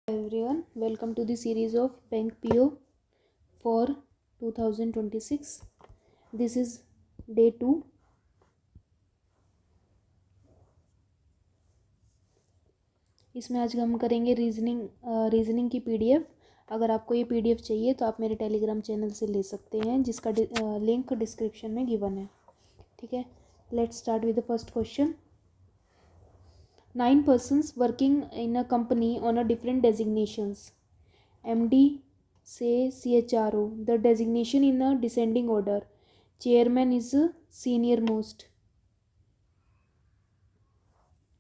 Everyone, welcome to the series of Bank PO for 2026. This is day 2. इसमें आज हम करेंगे रीजनिंग की पीडीएफ। अगर आपको ये पीडीएफ चाहिए तो आप मेरे टेलीग्राम चैनल से ले सकते हैं, जिसका लिंक डिस्क्रिप्शन में गिवन है। ठीक है, let's start with the first question. 9 persons working in a company on a different designations. MD say CHRO. The designation in a descending order. Chairman is senior most.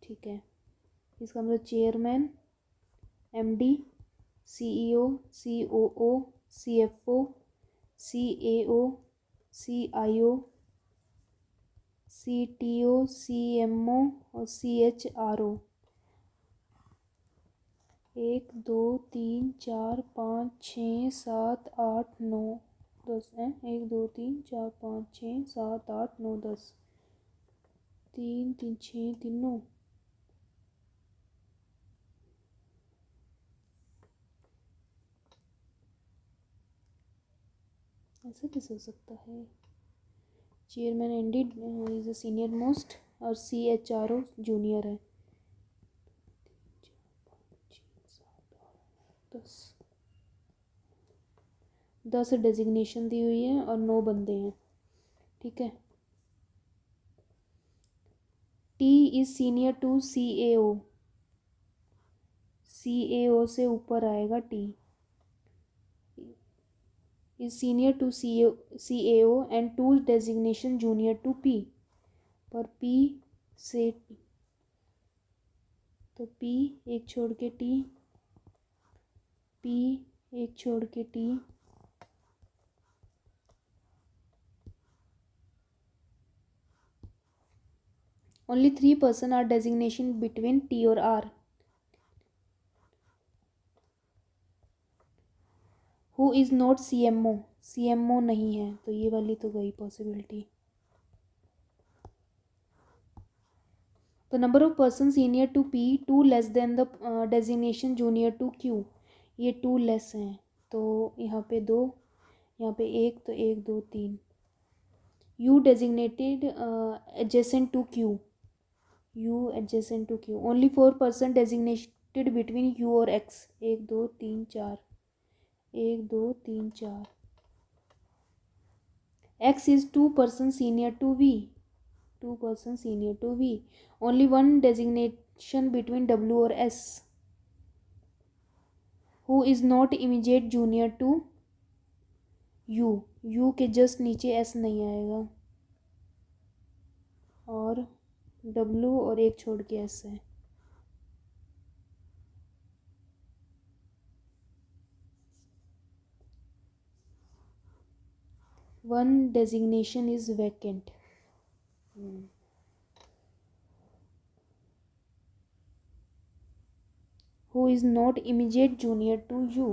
ठीक है, इसका मतलब chairman, MD, CEO, COO, CFO, CAO, CIO, CTO, CMO और CHRO। 1 2 3 4 5 6 7 8 9 10 है। 1 2 3 4 5 6 7 8 9 10 3 3 6 3 9। ऐसा कैसे हो सकता है? Chairman Andy is a senior most और CHRO जूनियर है। 10 डेजिग्नेशन दी हुई है और 9 बंदे हैं। ठीक है, T is senior to CAO। CAO से ऊपर आएगा T। Is senior to CAO and 2 designation junior to P। पर P से तो P एक छोड़ के T, P एक छोड़ के T, only 3 person are designation between T और R। Who is not CMO। CMO नहीं है, तो ये वाली तो गई possibility. The number of persons senior to P 2 less than the designation junior to Q। ये 2 लेस हैं, तो यहाँ पे 2, यहाँ पे 1, तो 1 2 3। U designated adjacent to Q। U adjacent to Q। Only 4 person designated between U और X। 1 2 3 4, 1 2 3 4। X is 2 person senior to V। 2 person senior to V। Only 1 designation between W और S। Who is not immediate junior to U। U के just नीचे S नहीं आएगा, और W और एक छोड़ के S है। One designation is vacant। Who is not immediate junior to U।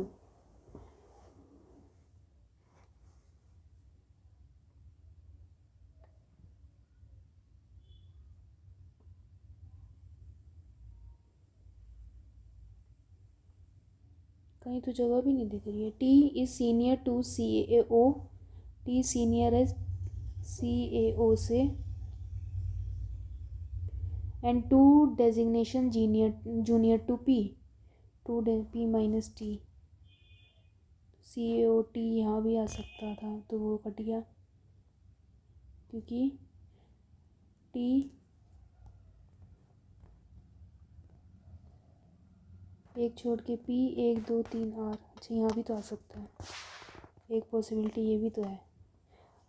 कहीं तो जगह भी नहीं दिख रही है। T is senior to CAO। T senior है CAO से, and 2 designation junior to P। 2 P minus T। CAOT यहाँ भी आ सकता था, तो वो कट गया, क्योंकि T एक छोड़ के P 1 2 3 R। अच्छा, यहाँ भी तो आ सकता है, एक पॉसिबिलिटी ये भी तो है।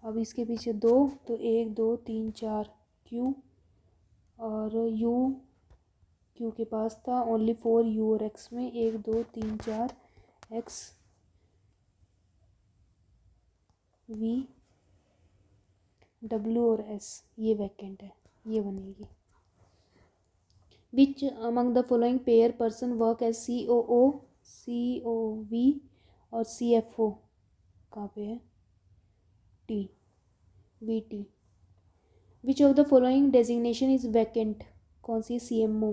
अब इसके पीछे 2, तो 1 2 3 4 Q, और U Q के पास था। ओनली 4 U और X में 1 2 3 4 X V W और S, ये वैकेंट है, ये बनेगी। Which among the following pair person work as COO COV और CFO। कहाँ पे है? T VT। Which of the following designation is vacant. कौन सी? CMO।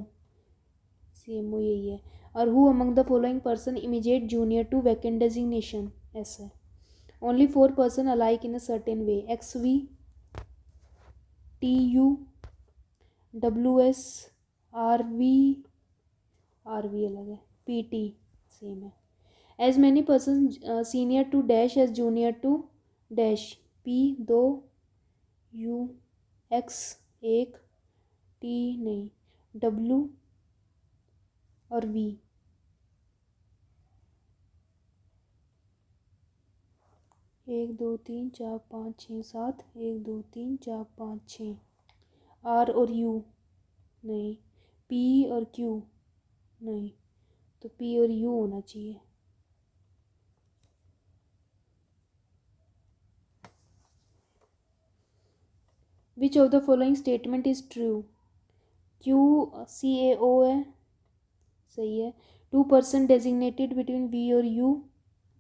CMO यही है। और who among the following person immediate junior to vacant designation, ऐसा only 4 person alike in a certain way, X V, T U, W S, R V अलग है, P T same है। As many person senior to dash as junior to dash, P 2, U, X 1, T नहीं, W और V. एक दो तीन चार पाँच छः सात, एक दो तीन चार पाँच छः। आर और यू नहीं, पी और क्यू नहीं, तो पी और यू होना चाहिए। Which of the following statement is true, Q C A O है, सही है। 2 पर्सन डेजिग्नेटेड बिटवीन वी और U,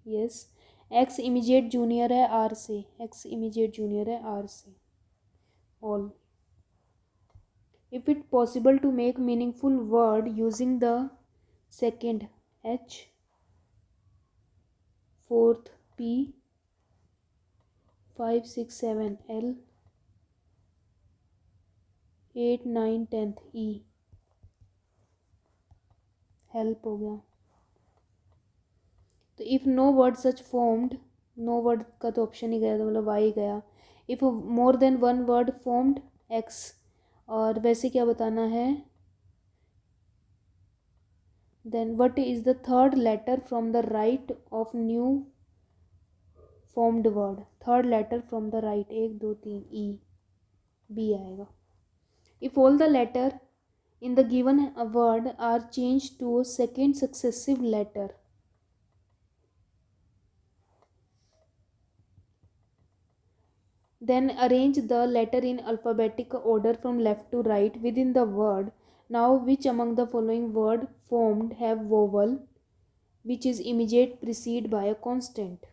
yes. X immediate junior है आर से, एक्स इमीडिएट जूनियर है आर से, all. If it possible to make meaningful word using the second H, fourth P, 5 6 7 L, 8 9 10th E, help हो गया। तो if no word such formed, no word का तो option ही गया, तो मतलब वाई गया। If more than one word formed, X. और वैसे क्या बताना है, then what is the third letter from the right of new formed word, third letter from the right, 1 2 3 E, B आएगा। If all the letter in the given word are changed to a second successive letter, then arrange the letter in alphabetic order from left to right within the word. Now which among the following word formed have vowel which is immediate preceded by a constant?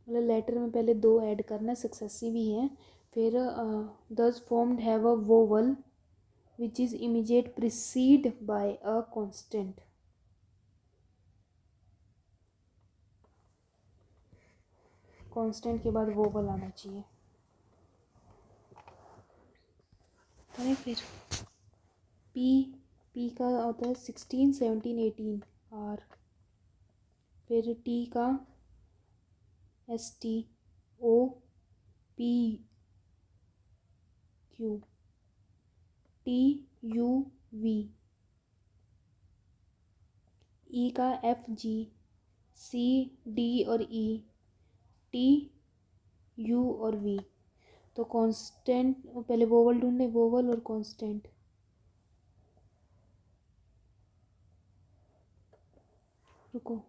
मतलब letter में पहले 2 add करना, successive ही है। फिर दस formed have a vowel which is immediate preceded by a consonant. Consonant के बाद vowel आना चाहिए। करें फिर पी का होता है 16 17 18 आर, फिर टी का S T O P Q, T U V, E का एफ जी, सी डी और ई, टी यू और वी। तो कांस्टेंट पहले वोवल ढूंढे, वोवल और कांस्टेंट। रुको,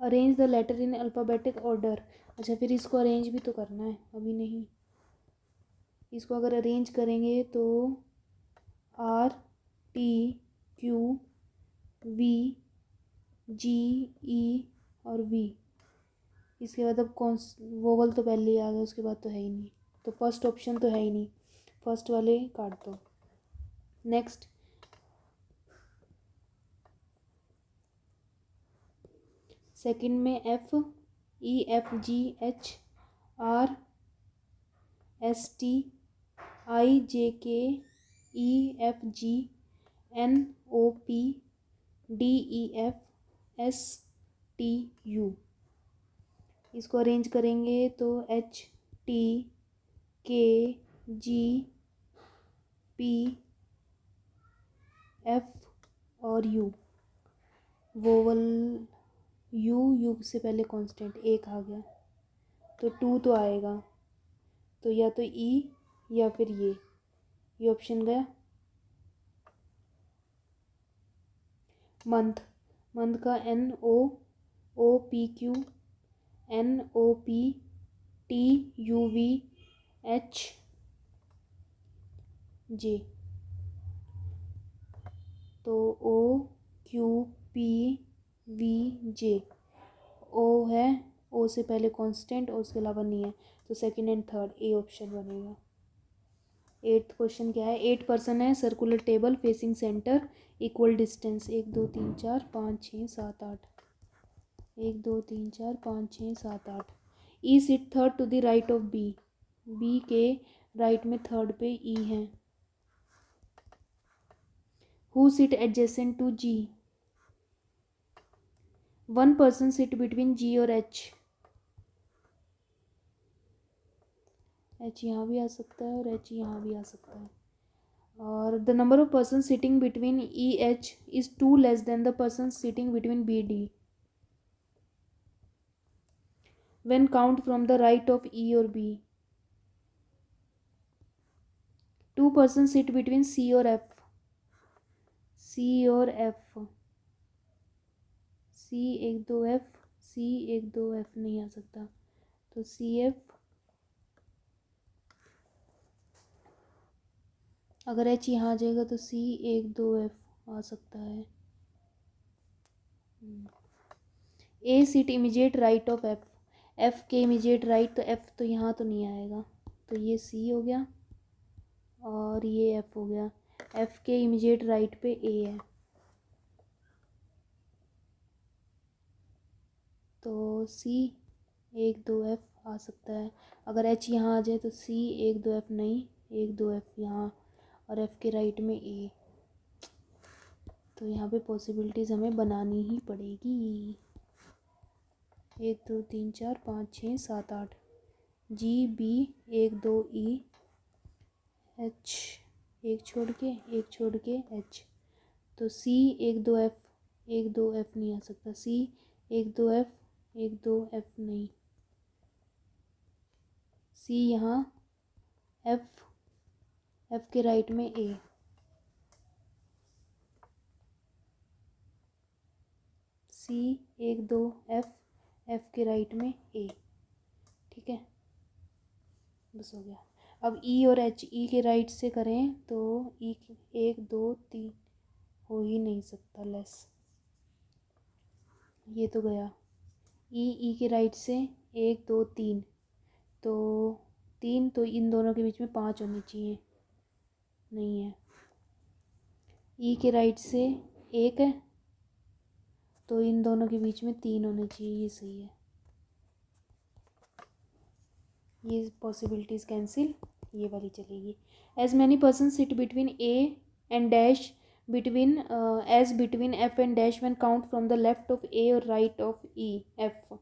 arrange the letter in alphabetic order. अच्छा फिर इसको अरेंज भी तो करना है, अभी नहीं। इसको अगर अरेंज करेंगे तो R T Q V G E और वी। इसके बाद अब कौन वोवल तो पहले ही आ गया, उसके बाद तो है ही नहीं, तो फर्स्ट ऑप्शन तो है ही नहीं, फर्स्ट वाले काट दो। नेक्स्ट सेकंड में F E F G H R S T I J K E F G N O P D E F S T U. इसको अरेंज करेंगे तो H T K G P F और U, vowel U से पहले constant एक आ गया, तो 2 तो आएगा, तो या तो ई या फिर ये ऑप्शन गया। मंथ का N O P Q N O P T U V H J, तो O Q P V J. O है, ओ से पहले कांस्टेंट और उसके अलावा नहीं है, तो second and third A option बनेगा। 8th क्वेश्चन क्या है, 8 पर्सन है, circular table facing centre, equal distance 1 2 3 4 5 6 7 8, 1 2 3 4 5 6 7 8। E sit third to the right of B, B के राइट में थर्ड पे ई है। Who sit adjacent to G, one person sit between G और H, H यहाँ भी आ सकता है और एच यहाँ भी आ सकता है। और the number of person sitting between E H is 2 less than the person sitting between B D when count from the right of E और B. 2 person sit between C और एफ, सी और F, C 1 2 F, C 1 2 F नहीं आ सकता, तो C F, अगर H यहाँ आ जाएगा तो सी 1 2 एफ आ सकता है। A seat immediate right of F, F के इमीडिएट राइट, तो एफ तो यहाँ तो नहीं आएगा, तो ये सी हो गया और ये एफ हो गया। एफ के इमीडिएट राइट पे ए है, तो सी 1 2 एफ आ सकता है। अगर एच यहाँ आ जाए तो सी 1 2 एफ नहीं, 1 2 एफ यहाँ, और एफ के राइट में ए, तो यहाँ पे पॉसिबिलिटीज़ हमें बनानी ही पड़ेगी। 1 2 3 4 5 6 7 8, जी बी 1 2 ई, एच एक छोड़ के एच, तो सी 1 2 एफ, 1 2 एफ नहीं आ सकता, सी 1 2 एफ, 1 2 एफ नहीं, सी यहाँ, एफ, एफ के राइट में ए, सी 1 2 एफ, एफ के राइट में ए, ठीक है, बस हो गया। अब ई और एच, ई के राइट से करें तो ई 1 2 3 हो ही नहीं सकता, लेस, ये तो गया। ई के राइट से 1 2 3, तो 3, तो इन दोनों के बीच में 5 होनी चाहिए, नहीं है। ई के राइट से 1 है, तो इन दोनों के बीच में 3 होने चाहिए, ये सही है। ये पॉसिबिलिटीज़ कैंसिल, ये वाली चलेगी। As many person sit between A and dash between as between F and dash when count from the left of A और राइट ऑफ ई एफ।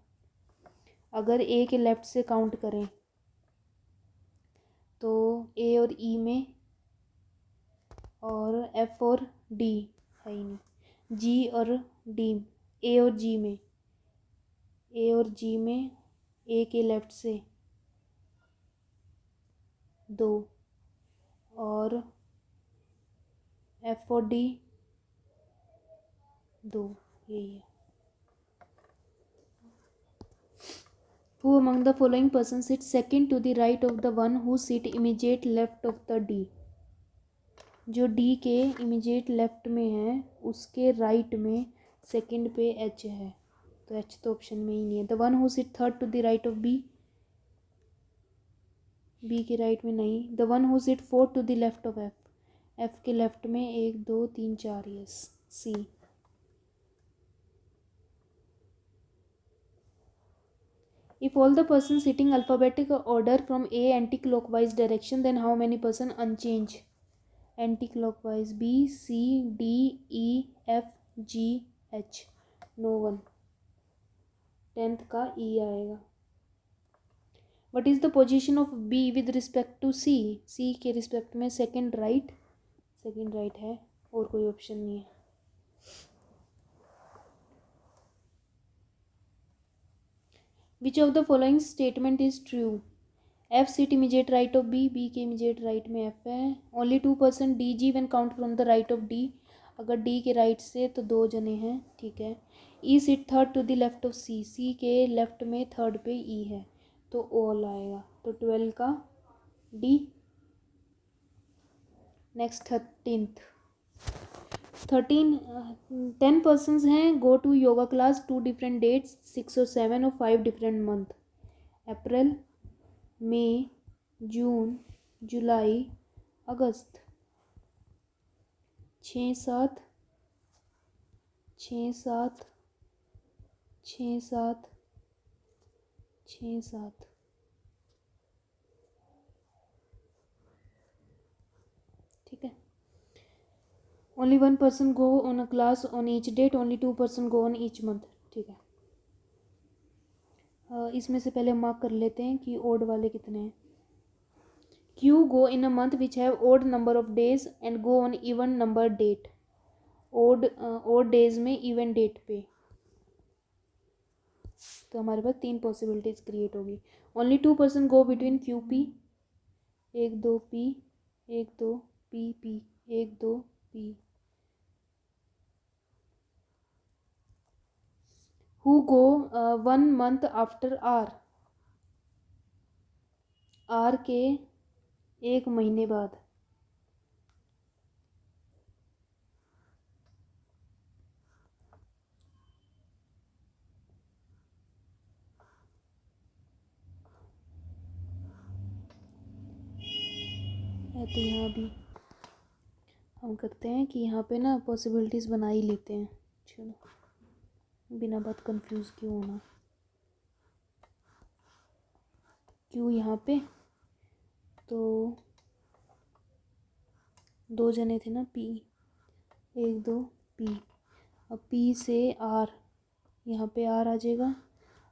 अगर ए के लेफ्ट से काउंट करें तो ए और ई में, और एफ और डी है ही नहीं, जी और डी, ए और जी में, ए और जी में ए के लेफ्ट से 2, और एफ और डी 2, यही है। Who among the following person sits second to the right of the one who sit immediate left of the D? जो डी के इमीडिएट लेफ्ट में है उसके राइट में सेकंड पे एच है, तो एच तो ऑप्शन में ही नहीं है। The one who sit third to the right of B, B के राइट में नहीं। The one who sit fourth to the left of F, F के लेफ्ट में 1 2 3 4, yes, C. If all the persons sitting alphabetic order from A anti-clockwise direction, then how many person unchanged? Anti-clockwise B, C, D, E, F, G, H. No one. 10th का E आएगा। What is the position of B with respect to C? C के respect में second right है, और कोई option नहीं है। Which of the following statement is true? F sit immediate right of B, B के immediate right में F है। Only 2% DG when count from the right of D, अगर D के राइट से तो 2 जने हैं, ठीक है। E sit third to the left of C, C के लेफ्ट में थर्ड पे E है, तो ऑल आएगा, तो 12 का D। नेक्स्ट 10 पर्सनस हैं, go to yoga class 2 different dates 6 और 7 और 5 डिफरेंट मंथ, अप्रैल, मई, जून, जुलाई, अगस्त, 6 7 6 7 6 7 6 7। ठीक है। Only 1 person go on a class on each date, only 2 person go on each month. ठीक है। इसमें से पहले मार्क कर लेते हैं कि ओड वाले कितने हैं। Q go in a month which have odd number of days and go on even number date. Odd days में इवन डेट पे। तो हमारे पास 3 पॉसिबिलिटीज क्रिएट होगी। Only 2 person go between Q P, 1 2 P, 1 2 P P, 1 2 P. Who go 1 month after R, R के 1 महीने बाद। है तो यहाँ भी हम करते हैं कि यहाँ पे ना पॉसिबिलिटीज़ बना ही लेते हैं। चलो बिना बात कंफ्यूज क्यों होना। क्यों यहाँ पे तो 2 जने थे ना, पी 1 2 पी। अब पी से आर, यहाँ पे आर आ जाएगा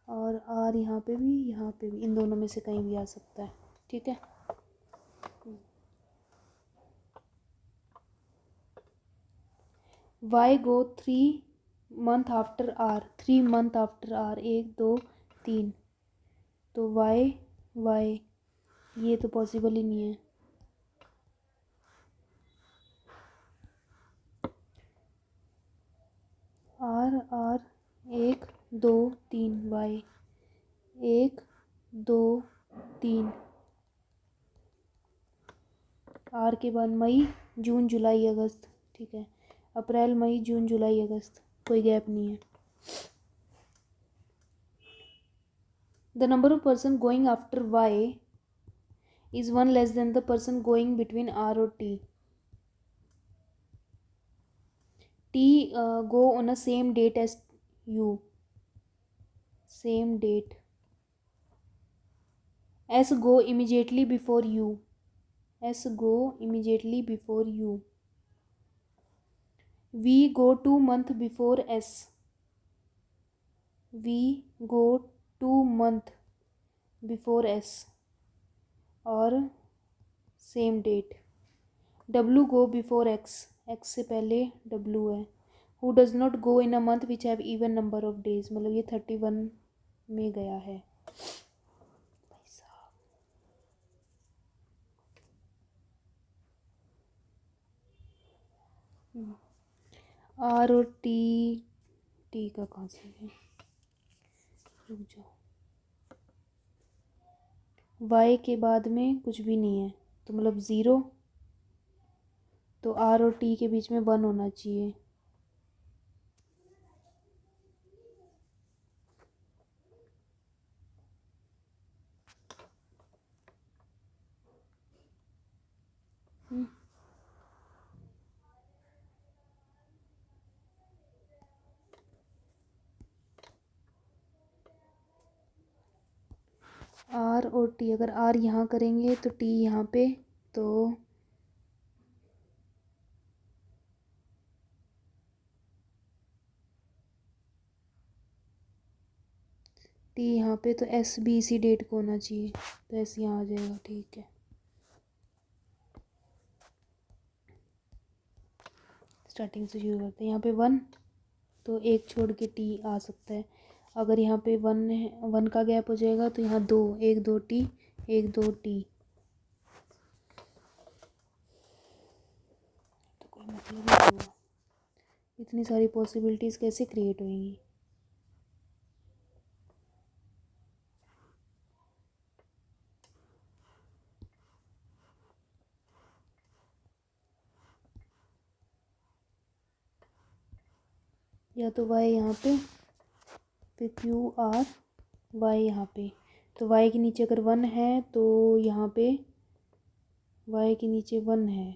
और आर यहाँ पे भी, इन दोनों में से कहीं भी आ सकता है। ठीक है। Y go 3 month after R, 3 month after R, 1 2 3। तो वाई वाई ये तो पॉसिबल ही नहीं है। Are are 1 2 3 Y 1 2 3। आर के बाद मई जून जुलाई अगस्त। ठीक है। अप्रैल मई जून जुलाई अगस्त, कोई गैप नहीं है। The number of person going after Y is 1 less than the person going between R और T. T go on a same date as you, same date. S go immediately before you, S go immediately before you. V go 2 month before S, V go 2 month before S और same date. W go before X, X से पहले W है। Who does not go in a month which have even number of days, मतलब ये 31 में गया है। Are और टी, टी का कहाँ से है, रुक जाओ। वाई के बाद में कुछ भी नहीं है तो मतलब 0, तो आर और टी के बीच में 1 होना चाहिए। आर और टी, अगर आर यहाँ करेंगे तो टी यहाँ पे, तो टी यहाँ पे, तो एस भी इसी डेट को होना चाहिए, तो एस यहाँ आ जाएगा। ठीक है। स्टार्टिंग से शुरू करते हैं। यहाँ पे 1, तो 1 छोड़ के टी आ सकता है। अगर यहाँ पे 1 है, 1 का गैप हो जाएगा तो यहाँ 2, 1 2 टी, 1 2 टी, तो कोई मतलब नहीं होगा। इतनी सारी पॉसिबिलिटीज़ कैसे क्रिएट होंगी। या तो वाई यहाँ पे, फिर क्यू आर वाई यहाँ पे, तो वाई के नीचे अगर 1 है तो यहाँ पे वाई के नीचे 1 है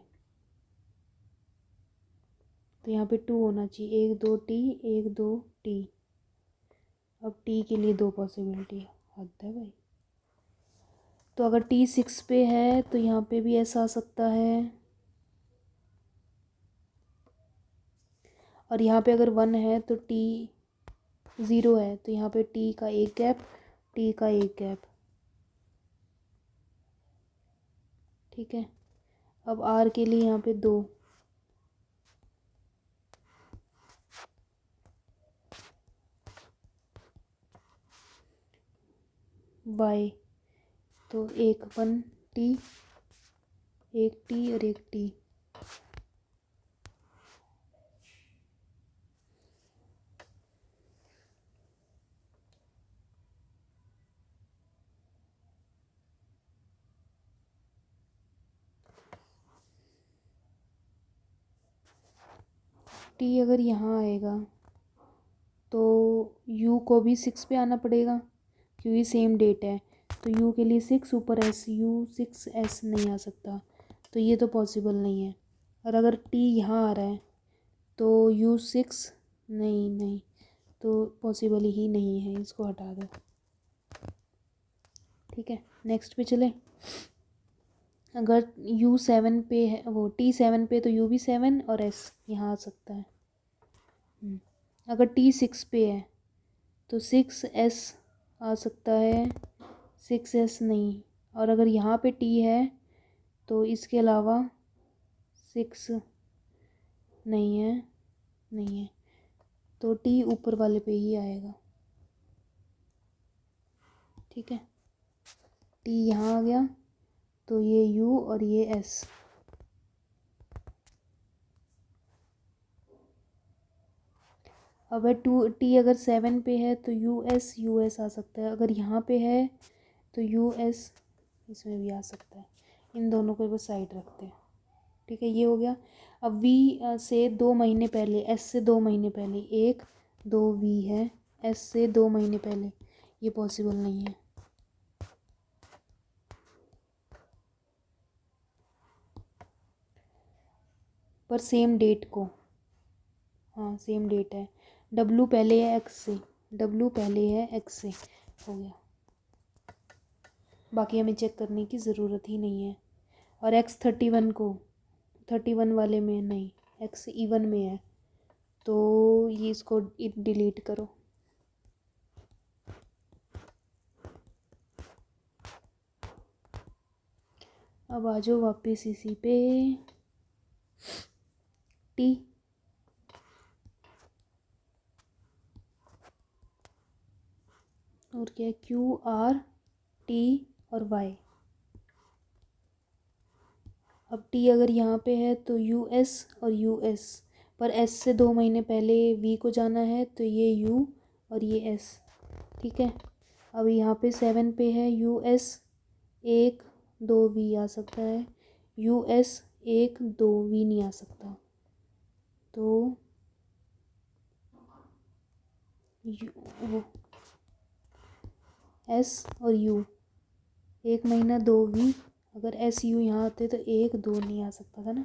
तो यहाँ पे 2 होना चाहिए। 1 2 टी, 1 2 टी। अब टी के लिए 2 पॉसिबिलिटी है, हद है भाई। तो अगर टी 6 पे है तो यहाँ पे भी ऐसा आ सकता है, और यहाँ पे अगर 1 है तो टी 0 है तो यहाँ पे टी का एक गैप, टी का एक गैप। ठीक है, अब आर के लिए यहाँ पे 2, वाई तो 1 1 टी, 1 टी और 1 टी। टी अगर यहाँ आएगा तो यू को भी 6 पे आना पड़ेगा क्योंकि सेम डेट है। तो यू के लिए 6 ऊपर एस, यू 6 एस नहीं आ सकता, तो ये तो पॉसिबल नहीं है। और अगर टी यहाँ आ रहा है तो यू 6 नहीं नहीं, तो पॉसिबल ही नहीं है, इसको हटा दो। ठीक है, नेक्स्ट पे चले। अगर यू 7 पे है, वो टी 7 पे, तो यू भी 7 और एस यहाँ आ सकता है। अगर टी 6 पे है तो 6 एस आ सकता है, 6 एस नहीं। और अगर यहाँ पे टी है तो इसके अलावा 6 नहीं है, नहीं है, तो टी ऊपर वाले पे ही आएगा। ठीक है, टी यहाँ आ गया तो ये यू और ये एस। अब टी अगर 7 पे है तो यू एस आ सकता है। अगर यहाँ पे है तो यू एस इसमें भी आ सकता है। इन दोनों को बस साइड रखते हैं। ठीक है, ये हो गया। अब वी से 2 महीने पहले, एस से 2 महीने पहले 1 2 वी है, एस से 2 महीने पहले, ये पॉसिबल नहीं है। पर सेम डेट को, हाँ सेम डेट है। डब्लू पहले है एक्स से, डब्लू पहले है एक्स से, हो गया। बाकी हमें चेक करने की ज़रूरत ही नहीं है। और एक्स 31 को 31 वाले में नहीं, एक्स इवन में है, तो ये इसको डिलीट करो। अब आ जाओ वापस इसी पे। टी और क्या, क्यू आर टी और वाई। अब टी अगर यहाँ पे है तो यू एस और यू एस, पर एस से 2 महीने पहले वी को जाना है तो ये यू और ये एस। ठीक है, अब यहाँ पे 7 पे है यू एस 1 2 वी आ सकता है, यू एस 1 2 वी नहीं आ सकता। तो वो एस और यू 1 महीना 2 वी, अगर एस यू यहाँ आते तो 1 2 नहीं आ सकता था ना।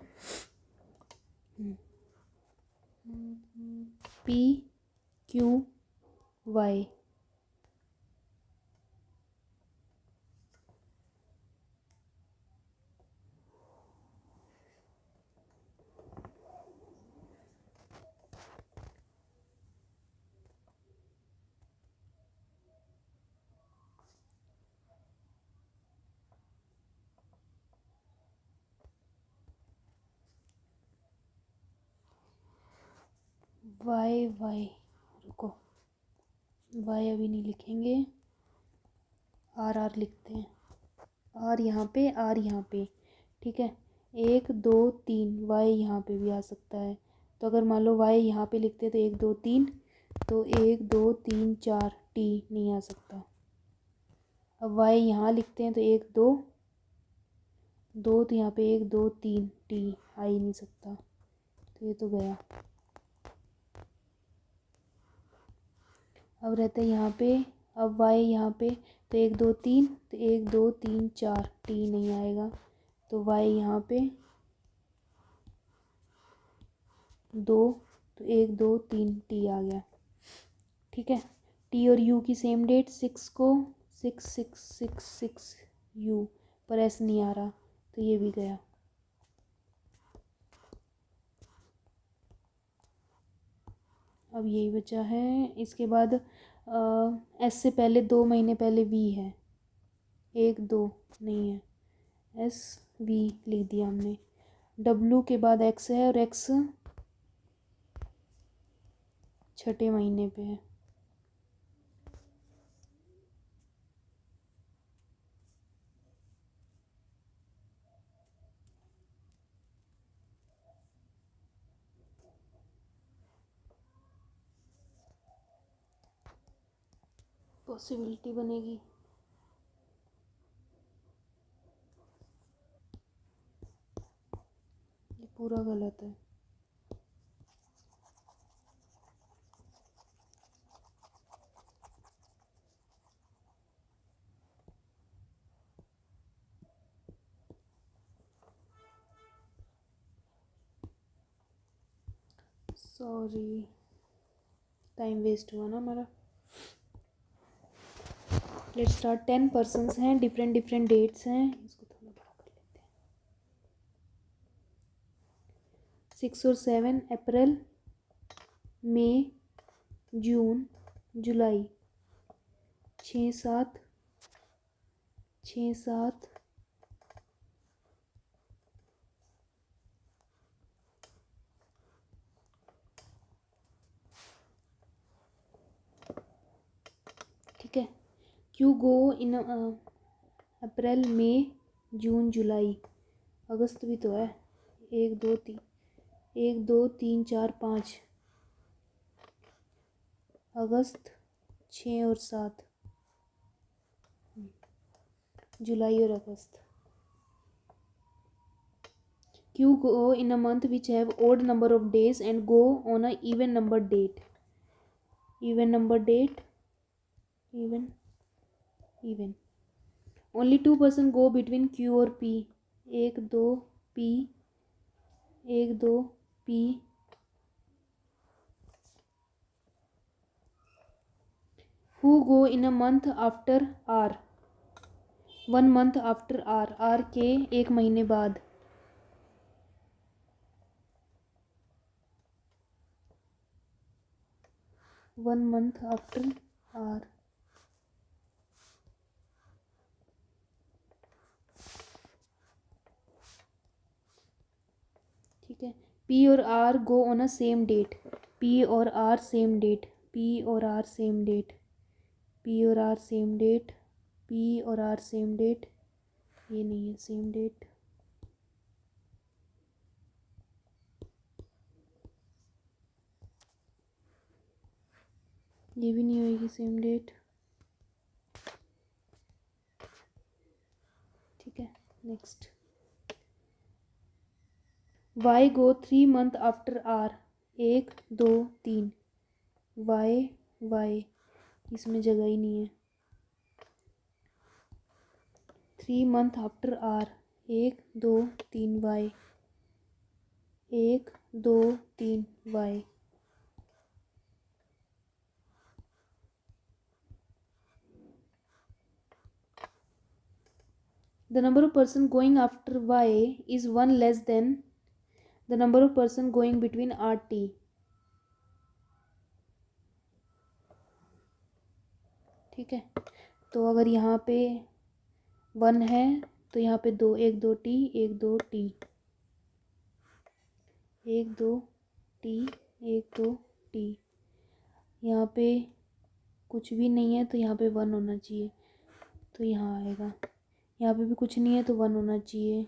P Q Y, Y Y, रुको, वाई अभी नहीं लिखेंगे, आर आर लिखते हैं। आर यहाँ पे, आर यहाँ पे। ठीक है, 1 2 3 वाई यहाँ पे भी आ सकता है। तो अगर मान लो वाई यहाँ पे लिखते तो 1 2 3, तो 1 2 3 4 टी नहीं आ सकता। अब वाई यहाँ लिखते हैं तो 1 2 2, तो यहाँ पे 1 2 3 टी आ ही नहीं सकता, तो ये तो गया। अब रहता है यहाँ पे, अब वाई यहाँ पे, तो 1 2 3, तो 1 2 3 4 टी नहीं आएगा, तो वाई यहाँ पे 2, तो 1 2 3 टी आ गया। ठीक है, टी और यू की सेम डेट, 6 को 6 यू, पर एस नहीं आ रहा तो ये भी गया। अब यही बचा है। इसके बाद एस से पहले 2 महीने पहले वी है, 1 2 नहीं है, एस वी लिख दिया हमने। डब्लू के बाद एक्स है और एक्स छठे महीने पे है। पॉसिबिलिटी बनेगी। ये पूरा गलत है। सॉरी, टाइम वेस्ट हुआ ना हमारा। Let's start. 10 पर्सन्स हैं, डिफरेंट डिफरेंट डेट्स हैं। इसको थोड़ा बड़ा कर लेते हैं। 6 और 7 अप्रैल, मई, जून, जुलाई। 6 7 6 7 ठीक है। क्यू गो इन अप्रैल, मई, जून, जुलाई। अगस्त भी तो है। 1 2 3 1 2 3 4 5 अगस्त, 6 और 7 जुलाई और अगस्त। Q go in a month which have odd number of days and go on a even number date. Even number date. Even. Only 2 person go between Q और P. 1 2 P 1 2 P. Who go in a month after R. 1 month after R. R के 1 महीने बाद। One month after R. ठीक है। P और R go on a same date. P और R same date. P और R same date. P और R same date. P और आर सेम डेट। ये नहीं है सेम डेट। ये भी नहीं होगी सेम डेट। ठीक है, next. Y go 3 month after R. 1 2 3। Y इसमें जगह ही नहीं है। 3 month after R. 1 2 3 Y. 1 2 3 Y. The number of person going after y is 1 less than the number of person going between r t. ठीक है, तो अगर यहाँ पे 1 है तो यहाँ पे 2, 1 2 t 1 2 t 1 2 t 1 2 t। यहाँ पे कुछ भी नहीं है तो यहाँ पे 1 होना चाहिए, तो यहाँ आएगा। यहाँ पे भी कुछ नहीं है तो 1 होना चाहिए।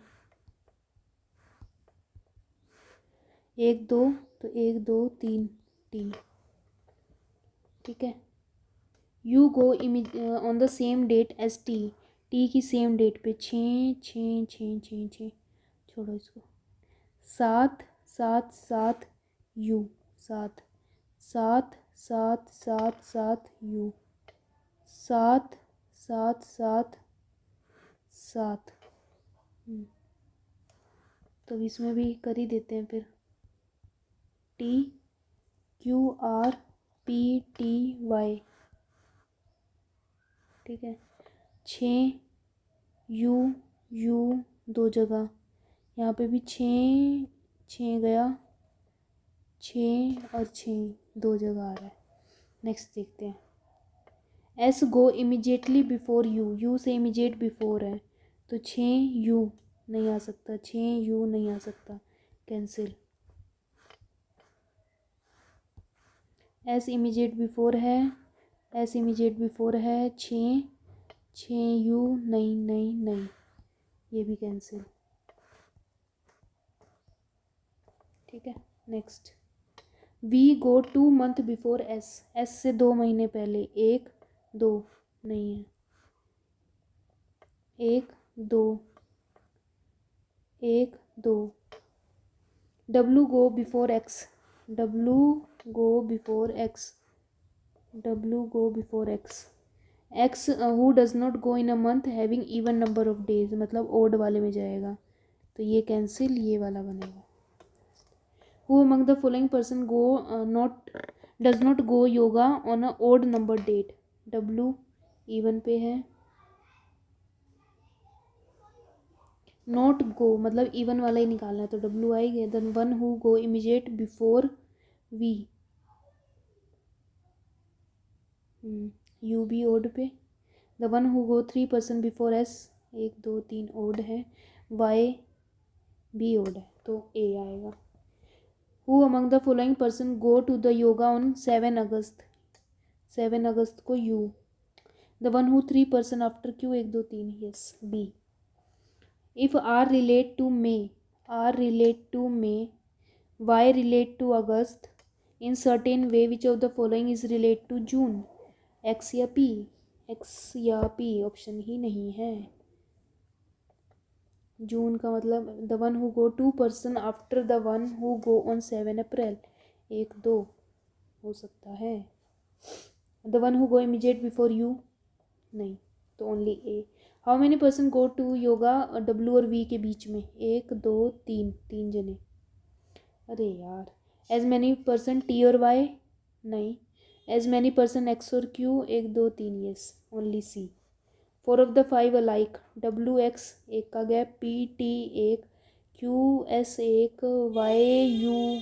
1 2 तो 1 2 3 t। ठीक है। U go on the same date as T. T की सेम डेट पे 6 6 6 6 6। छोड़ो इसको। 7 7 7 यू। 7 7 7 7 7 यू। 7 7 7 7। तो इसमें भी कर ही देते हैं फिर। TQRPTY, ठीक है। 6U दो जगह, यहाँ पे भी 6 गया, 6 और 6 दो जगह आ रहा है। नेक्स्ट देखते हैं। S गो इमीजिएटली बिफोर U से इमीजिएट बिफोर है, तो 6U नहीं आ सकता, 6U नहीं आ सकता, कैंसिल। S इमीजिएट बिफोर है, S इमीजिएट बिफोर है, 6U नहीं नहीं नहीं, ये भी कैंसिल, ठीक है। नेक्स्ट, V गो 2 मंथ बिफोर S से 2 महीने पहले, 1 2 नहीं है, 1 2 1 2। W go before X, W go before X, X who does not go in a month having even number of days, मतलब ओड वाले में जाएगा, तो ये कैंसिल, ये वाला बनेगा। Who among the following person go does not go yoga on a odd number date, W even पे है, नॉट गो मतलब इवन वाला ही निकालना है, तो W आएगा। Then one who go immediate before V, U भी ओड पे। The one who go 3 person before S, 1 2 3 odd है, Y भी ओड है, तो A आएगा। Who among the following person go to the yoga on 7 August, 7 अगस्त को U। The one who 3 person after Q, 1 2 3, yes B। If R relate to May, Y relate to August in certain way, which of the following is relate to June, X या P, option ही नहीं है। जून का मतलब the one who go 2 person after the one who go on 7 April, 1 2 हो सकता है। The one who go immediate before U, नहीं, तो only A। How many person go to yoga W और V के बीच में, 1 2 3, 3 जने। अरे यार, एज मैनी पर्सन T और Y, नहीं। एज मैनी पर्सन X और Q, 1 2 3, yes, only C। 4 of the 5 alike, W X 1 का gap, P T 1, Q S 1, Y U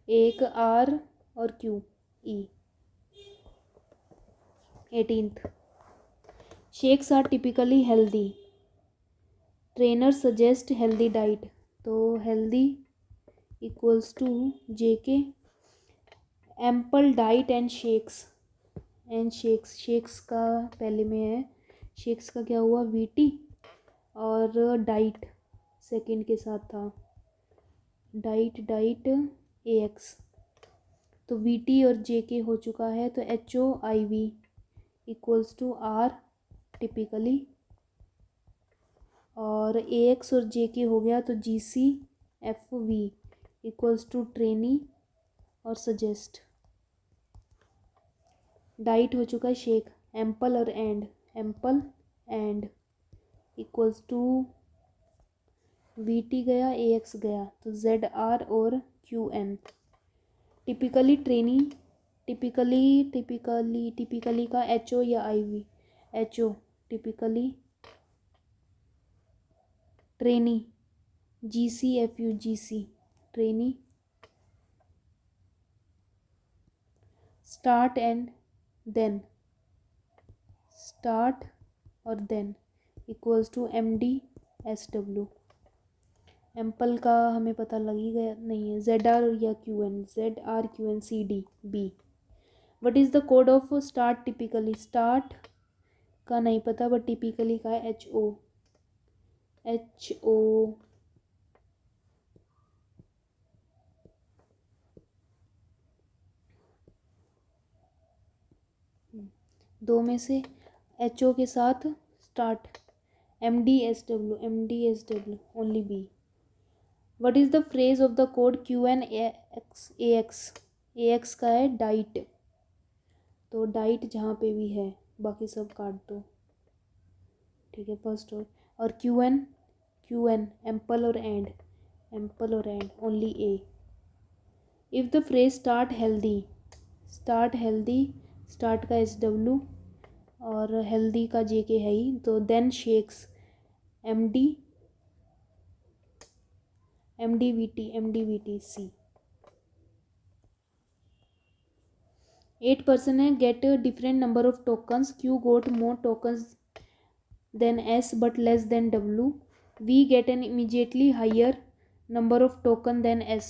1, R और Q E। 18th, shakes are typically healthy, trainer suggest healthy diet, तो healthy equals to JK, ample diet and shakes, shakes का पहले में है, shakes का क्या हुआ, VT, और डाइट सेकंड के साथ था, डाइट AX, तो VT और JK हो चुका है, तो HOIV equals to R typically, और AX और JK हो गया, तो GCFV इक्वल्स टू ट्रेनी और सजेस्ट। डाइट हो चुका है शेक, एम्पल और एंड इक्वल्स टू VT गया, AX गया, तो ZR और QN। टिपिकली ट्रेनी, टिपिकली का HO या IV, HO typically, trainee GCFU, GC trainee, start और then equals to MDSW। Ample का हमें पता लग ही गया, नहीं है, ZR या QN, ZR QN CD B। What is the code of start typically, start का नहीं पता, बट टिपिकली का है HO। दो में से HO के साथ start, MDSW only B। What is the phrase of the code QNAX का है डाइट, तो डाइट जहाँ पे भी है, बाकी सब काट दो, ठीक है, फर्स्ट और क्यू एन, एम्पल और एंड, एम्पल और एंड, only A. If the phrase start healthy, start healthy, start का एस डब्ल्यू और हेल्दी का जे के है ही, तो then shakes, M D, M D V T, M D V T C. 8 person है, get a different number of tokens, Q got more tokens than S but less than W, V get an immediately higher number of token than S,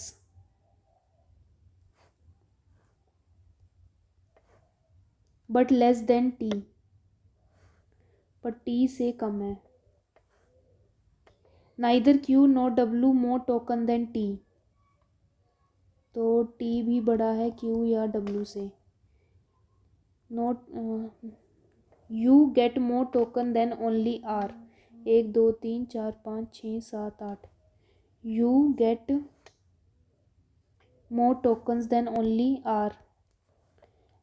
but less than T, पर T से कम है। neither Q nor W more token than T, तो T भी बड़ा है Q या W से। Note you get more token than only R, 1 2 3 4 5 6 7 8, you get more tokens than only R,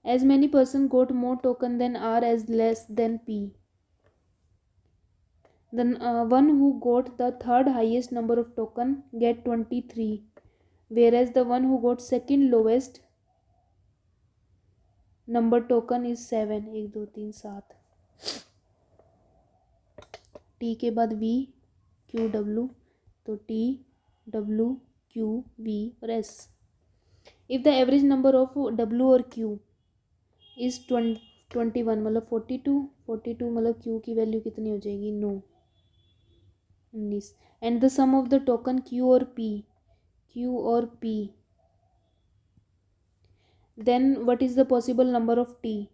as many person got more token than R as less than P, the one who got the third highest number of token get 23, whereas the one who got second lowest number token is 7, 1 2 3 7। T के बाद we Q W, तो T W Q we और S. If the average number of W और Q is 21 मतलब 42 मतलब Q की value कितनी हो जाएगी 9, 19, and the sum of the token Q और P, then what is the possible number of T,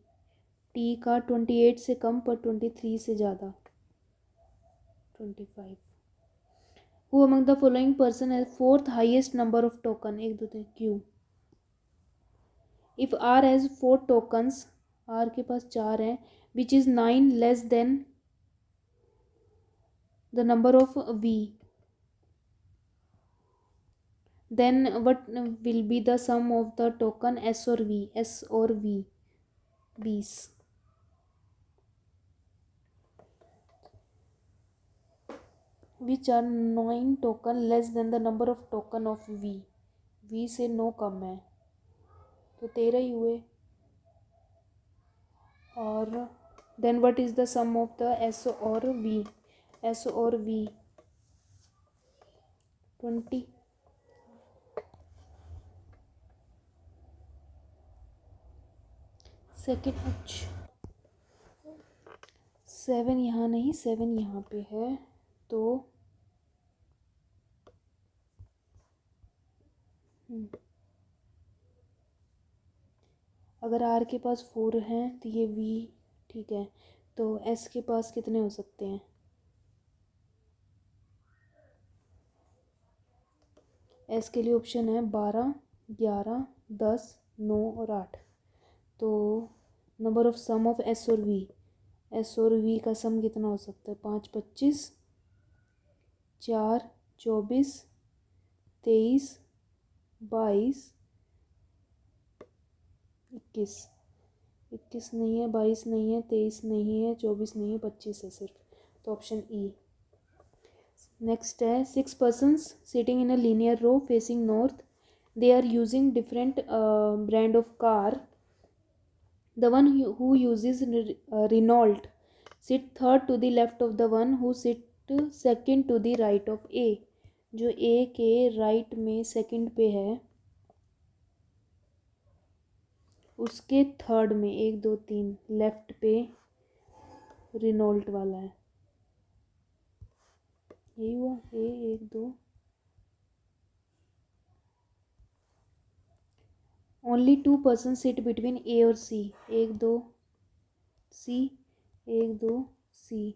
T का 28 से कम पर 23 से ज़्यादा 25। Who among the following person has fourth highest number of token, 1 2 3 Q। If R has 4 tokens, R के पास 4 हैं, which is 9 less than the number of V, then what will be the sum of the token S or V, S or V, V's। Which are 9 token less than the number of token of V, V से 9 कम है तो 13 ही हुए। और then what is the sum of the S और V, S और V 20। Second 7 यहाँ नहीं, 7 यहाँ पे है, तो अगर आर के पास 4 हैं तो ये वी ठीक है, तो एस के पास कितने हो सकते हैं, एस के लिए ऑप्शन है 12 11 10 9 और 8, तो number of sum of S और वी का सम कितना हो सकता है, 5 25 4 24 23 22 21 नहीं है, 22 नहीं है, 23 नहीं है, 24 नहीं है, 25 है सिर्फ, तो ऑप्शन ई। नेक्स्ट है 6 persons sitting in a linear row facing north, they are using different brand of car, the one who uses Renault sit third to the left of the one who sit second to the right of A, जो A के right में second पे है उसके third में 1 2 3 left पे Renault वाला है, यही हुआ ए 1 2। ओनली 2 पर्सन सिट बिटवीन ए और सी, 1 2 सी 1 2 सी,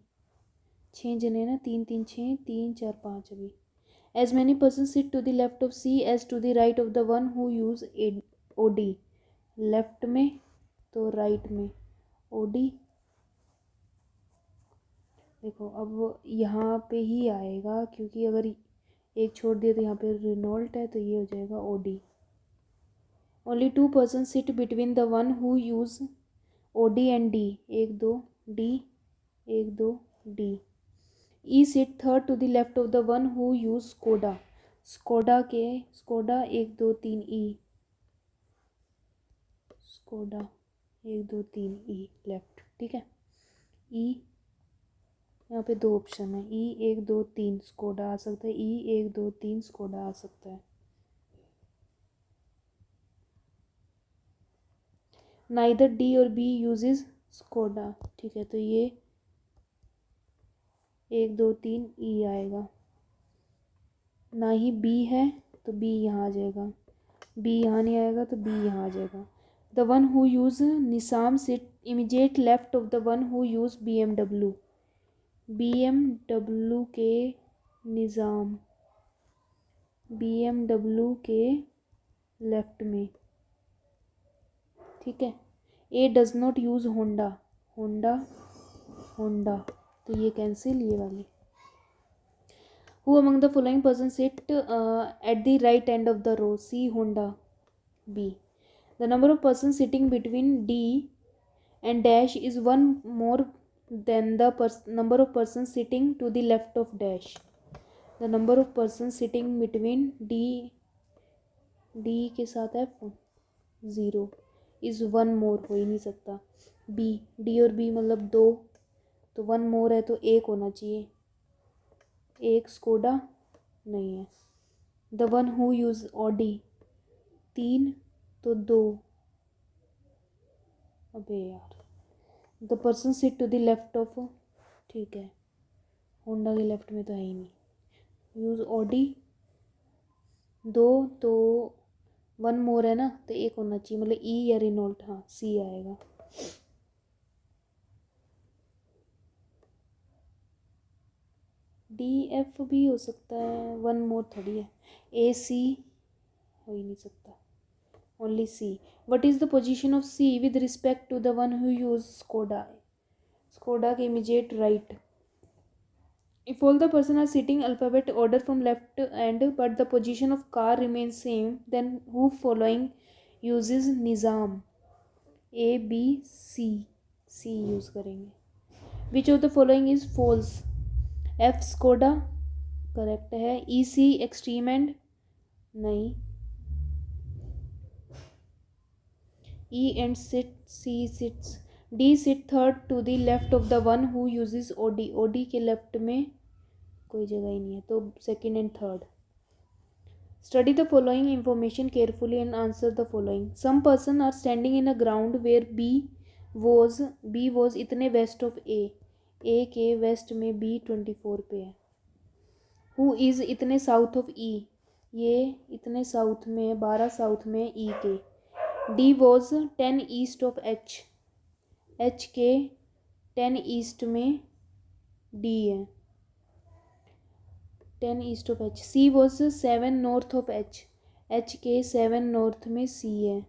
6 जने ना, 3 3 6 3 4 5 अभी। As many person sit to the left of C as to the right of the one who use O D, left में तो राइट में ओ डी। देखो अब यहाँ पे ही आएगा क्योंकि अगर एक छोड़ दिया तो यहाँ पे रिनोल्ट है, तो ये हो जाएगा O D. Only 2 person sit between the one who use O D and D, 1 2 D 1 2 D. E sit third to the left of the one who use Skoda. Skoda 1 2 3 E, Skoda 1 2 3 E left. ठीक है, ई यहाँ पे 2 option है, ई 1 2 3 Skoda आ सकता है, ई 1 2 3 Skoda आ सकता है। Neither D और बी यूजेस स्कोडा। ठीक है, तो ये 1 2 3 ई आएगा। ना ही बी है तो बी यहाँ आ जाएगा, बी यहाँ नहीं आएगा तो बी यहाँ आ जाएगा। The one who use Nissan sit immediate left of the one who use BMW। BMW के निज़ाम, BMW के लेफ्ट में। ठीक है, A does not use Honda, Honda Honda, तो ये कैंसिल, ये वाली। Who among the following persons sit at the right end of the row? C. Honda. B. The number of persons sitting between D and dash is one more than the number of persons sitting to the left of dash. The number of persons sitting between D के साथ है 0 is one more, हो ही नहीं सकता। B, D और B मतलब 2, तो 1 more है तो 1 होना चाहिए, 1 स्कोडा नहीं है। The one who use Audi 3 तो 2, अबे यार। The person sit to the left of, ठीक है, होंडा के लेफ्ट में तो है ही नहीं। यूज ऑडी 2 तो 1 मोर है ना, तो 1 होना चाहिए, मतलब ई या रिनोल्ट, हाँ सी आएगा। DF भी हो सकता है, 1 मोर थोड़ी है। AC हो ही नहीं सकता, only C। What is the position of C with respect to the one who use Skoda. Skoda के immediate right. If all the person are sitting alphabet order from left end but the position of car remains same, then who following uses Nizam? A, B, C। C use करेंगे। Which of the following is false? F Skoda correct है। E C extreme end नहीं। E end sit, C sits. D sit third to the left of the one who uses OD। OD के left में कोई जगह ही नहीं है, तो second and third. Study the following information carefully and answer the following. Some person are standing in a ground where B was इतने waste of ए के वेस्ट में B 24 पे है। हु इज़ इतने साउथ ऑफ ई, ये इतने साउथ में है, 12 साउथ में ई के। D was 10 east of H के 10 ईस्ट में डी है, 10 east of H. C was 7 north of H के 7 नॉर्थ में सी है।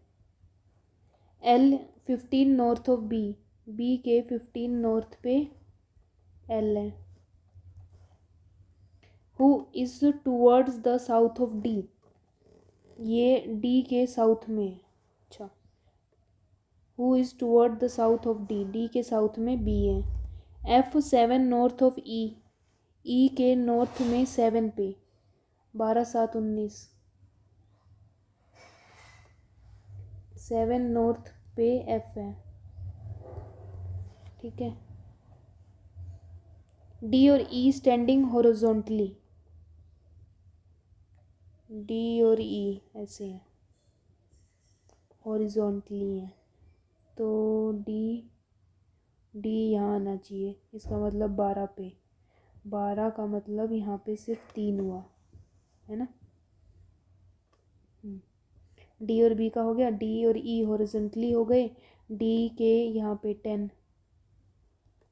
एल 15 नॉर्थ ऑफ बी के 15 नॉर्थ पे एल है। Who is towards the south of D, ये डी के साउथ में है। अच्छा, who is toward the south of D के साउथ में बी है। एफ 7 नॉर्थ ऑफ ई के नॉर्थ में 7 पे, 12 7 19, 7 नॉर्थ पे एफ है। ठीक है, डी और ई स्टैंडिंग हॉरिजॉन्टली, डी और ई ऐसे हैं, हॉरिजॉन्टली हैं, तो डी यहाँ आना चाहिए। इसका मतलब 12 पे, 12 का मतलब यहाँ पे सिर्फ 3 हुआ है ना। डी और बी का हो गया, डी और ई हॉरिजॉन्टली हो गए। डी के यहाँ पे 10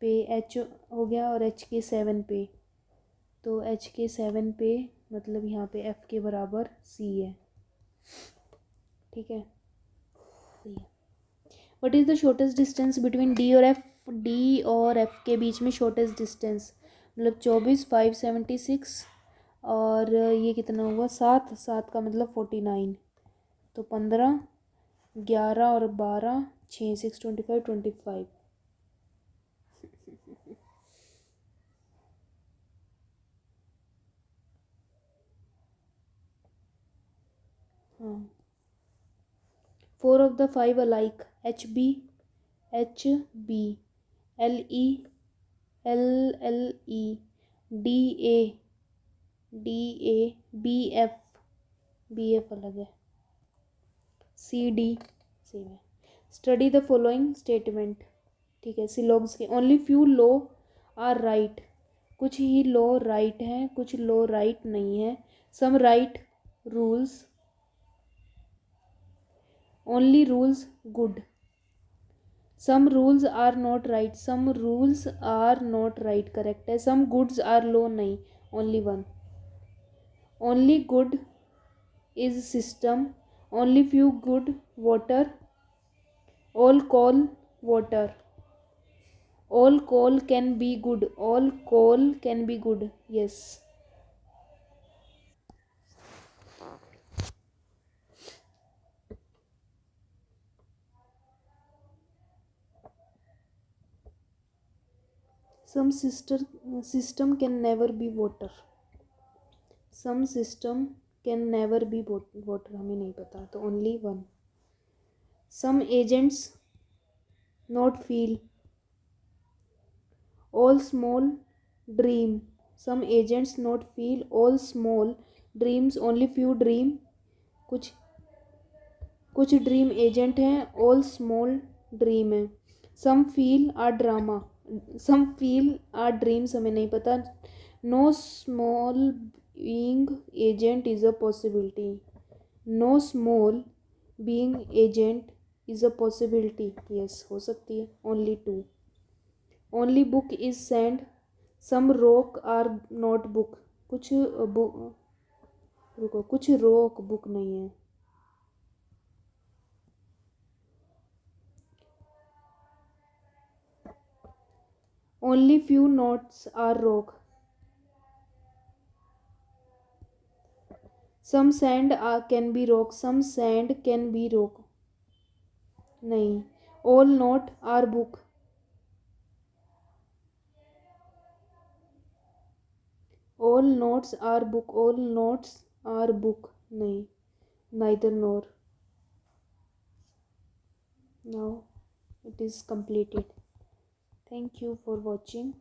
पे एच हो गया और एच के 7 पे, तो एच के 7 पे मतलब यहाँ पे एफ के बराबर सी है। ठीक है, what is the shortest distance between D और एफ। डी और एफ के बीच में शॉर्टेस्ट डिस्टेंस मतलब 24, 576 और ये कितना हुआ 7 का मतलब 49, तो 15, 11 और 12 6 6 25 25। हाँ, 4 of the 5 alike, HB, HB, LE, LLE, DA, DA, BF, BF अलग है, CD सेम है। स्टडी द फॉलोइंग स्टेटमेंट, ठीक है, सिलोग्स के। Only few law are right, कुछ ही लॉ राइट हैं, कुछ लॉ राइट नहीं है। Some right rules, only rules good. Some rules are not right, some rules are not right correct है। सम गुड्स आर लॉ नहीं, only one. Only good is system, only few good water, all coal water, all coal can be good, all coal can be good, yes। some system can never be water, some system can never be water, हमें नहीं पता तो only one। some agents not feel, all small dream, some agents not feel, all small dreams, only few dream, कुछ कुछ dream agent हैं, all small dream है। Some feel are drama, some feel are dreams, हमें नहीं पता। No small being agent is a possibility, no small being agent is a possibility, yes हो सकती है। Only 2, only book is sand, some rock are not book, कुछ रुको, कुछ rock book नहीं है। Only few notes are rock, some sand can be rock, some sand can be rock नहीं। All note are book, all notes are book, all notes are book नहीं, neither nor. Now it is completed, thank you for watching।